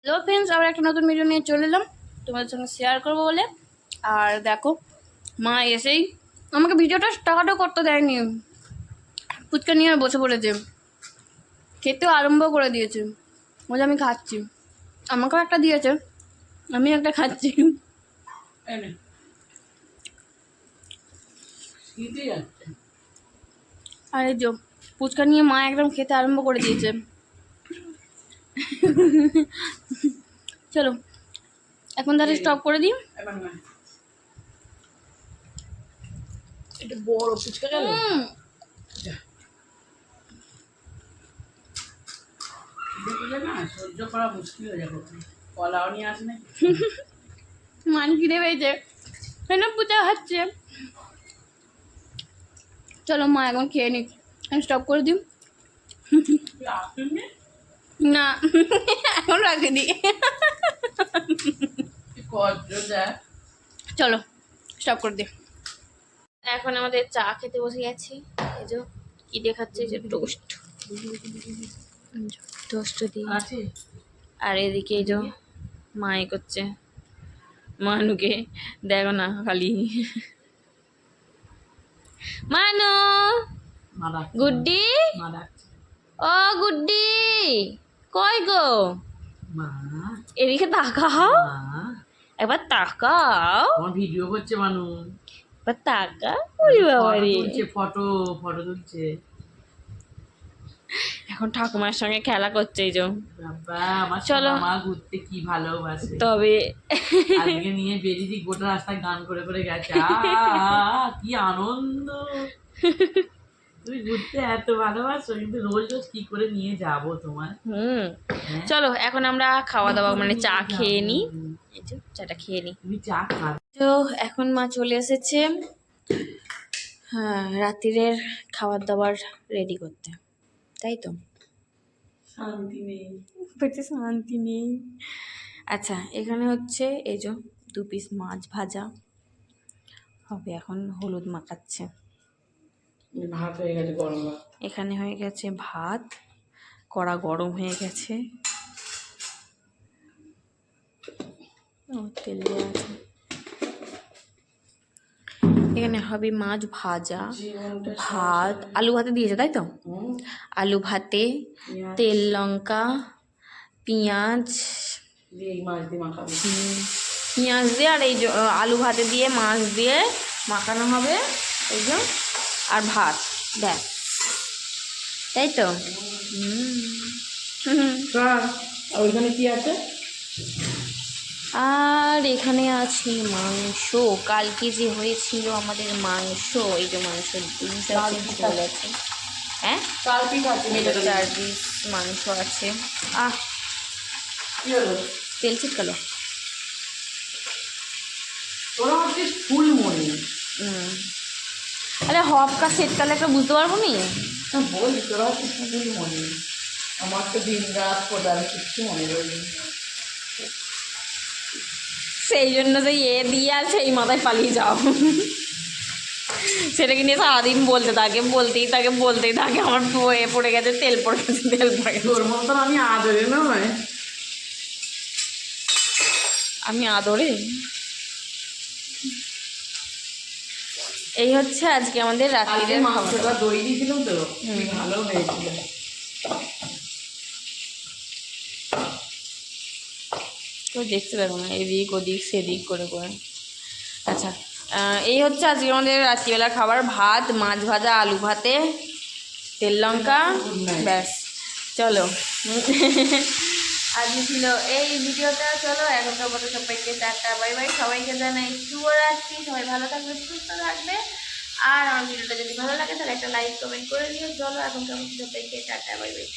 Hello friends, আবার একটা নতুন ভিডিও নিয়ে চলে এলাম তোমাদের সঙ্গে শেয়ার করবো বলে। আর দেখো, মা এসেই আমাকে ভিডিওটা স্টার্টও করতে দেয়নি, ফুচকা নিয়ে বসে পড়েছে, খেতেও আরম্ভ করে দিয়েছে। বলে আমি খাচ্ছি, আমাকেও একটা দিয়েছে, আমি একটা খাচ্ছি। আর এই যে ফুচকা নিয়ে মা একদম খেতে আরম্ভ করে দিয়েছে। চলো এখন তাহলে স্টপ করে দিই। এটা বড় ফুচকা গেল না, সহ্য করা মুশকিল হয়ে যাবে। কলাও নিয়ে আসে না, মান খিদে পেয়েছে, কেন পূজা হচ্ছে। চলো মা এখন খেয়ে নিক, আমি স্টপ করে দিই। না এখন রাখে দিই। চলো স্টপ করে দিই। এখন আমাদের চা খেতে বসে গেছি। এই যে কি দেখাচ্ছে, যে টোস্ট টোস্ট দিয়ে, আর এদিকে এই যে মাই করছে মানুকে, দেখো না খালি মানু। গুড্ডি, ও গুড্ডি কই গো, এদিকে তাকাও, একবার তাকাও। আমার ভিডিও করছে মানু, একবার তাকা। ওরে বাবা রে, ফটো ফটো তুলছে। এখন ঠাকুমার সঙ্গে খেলা করছে। এই যে আমার চলো মা ঘুরতে কি ভালোবাসে, তবে আজকে নিয়ে বেরিয়েছি, গোটা রাস্তায় গান করে করে গেছে। কি আনন্দ, তুমি ঘুরতে এত ভালোবাসো, কিন্তু রোজ রোজ কি করে নিয়ে যাব তোমার। চলো এখন আমরা খাওয়া দাওয়া মানে চা খেয়ে নিই। এই যে চাটা খেয়ে নিই। তুমি চা খাবে? তো এখন মা চলে এসেছে, হ্যাঁ, রাত্রিরের খাবার দাবার রেডি করতে, তাই তো। শান্তি নেই, পেটে শান্তি নেই। আচ্ছা, এখানে হচ্ছে এই যে 2 পিস মাছ ভাজা হবে, এখন হলুদ মাখাচ্ছে। ভাত হয়ে গেছে, গরম ভাত। এখানে হয়ে গেছে ভাত, কড়া গরম হয়ে গেছে, তেল দেওয়া আছে। এখানে হবে মাছ ভাজা, ভাত, আলু ভাতে দিয়েছে তাই তো। আলু ভাতে তেল লঙ্কা পেঁয়াজ পেঁয়াজ দিয়ে, আর এই যে আলু ভাতে দিয়ে মাছ দিয়ে মাখানো হবে, এই যে, আর ভাত, ব্যাস, তাই তো। ওইখানে কি আছে? আর এখানে আছে মাংস, কালকে যে হয়েছিল আমাদের মাংস, এই যে মাংসের পিস আছে, ঝোল আছে। হ্যাঁ, 4 পিস মাংস আছে। তেল ছিটকালো। তোরা হচ্ছে ফুলমণি। আরে হপকা ছিটকালে একটা বুঝতে পারবো নি। বলি তোরা হচ্ছে ফুলমণি, আমার তো দিন রাত কোদাল কিচ্ছু মনে রইনি। সেই জন্য যে দিয়ে আর সেই মাথায় পালিয়ে যাও, সেটাকে নিয়ে সারাদিন বলতেই থাকে আমার পড়ে গেছে, তেল পড়ে গেছে, তেল পড়ে গেছে। তোর মতন আমি আদরে নয়, আমি আদরে। এই হচ্ছে আজকে আমাদের রাত্রিরের মাংসটা দই দিয়েছিলাম তো, ভালো হয়েছিল। কেউ দেখতে পারবো না, এদিক ওদিক সেদিক করে করে। আচ্ছা, এই হচ্ছে আজকে আমাদের রাত্রিবেলা খাবার, ভাত, মাছ ভাজা, আলু ভাতে, তেল লঙ্কা, ব্যাস। চলো আজকে ছিল এই ভিডিওটা। চলো এখনকার মতো সবাইকে টাটা বাই বাই, সবাইকে জানাই শুভরাত্রি, সবাই ভালো থাকবে, সুস্থ থাকবে। আর আমার ভিডিওটা যদি ভালো লাগে তাহলে একটা লাইক কমেন্ট করে দিও। চলো এখনকার মতো সবাইকে টাটা বাই বাই।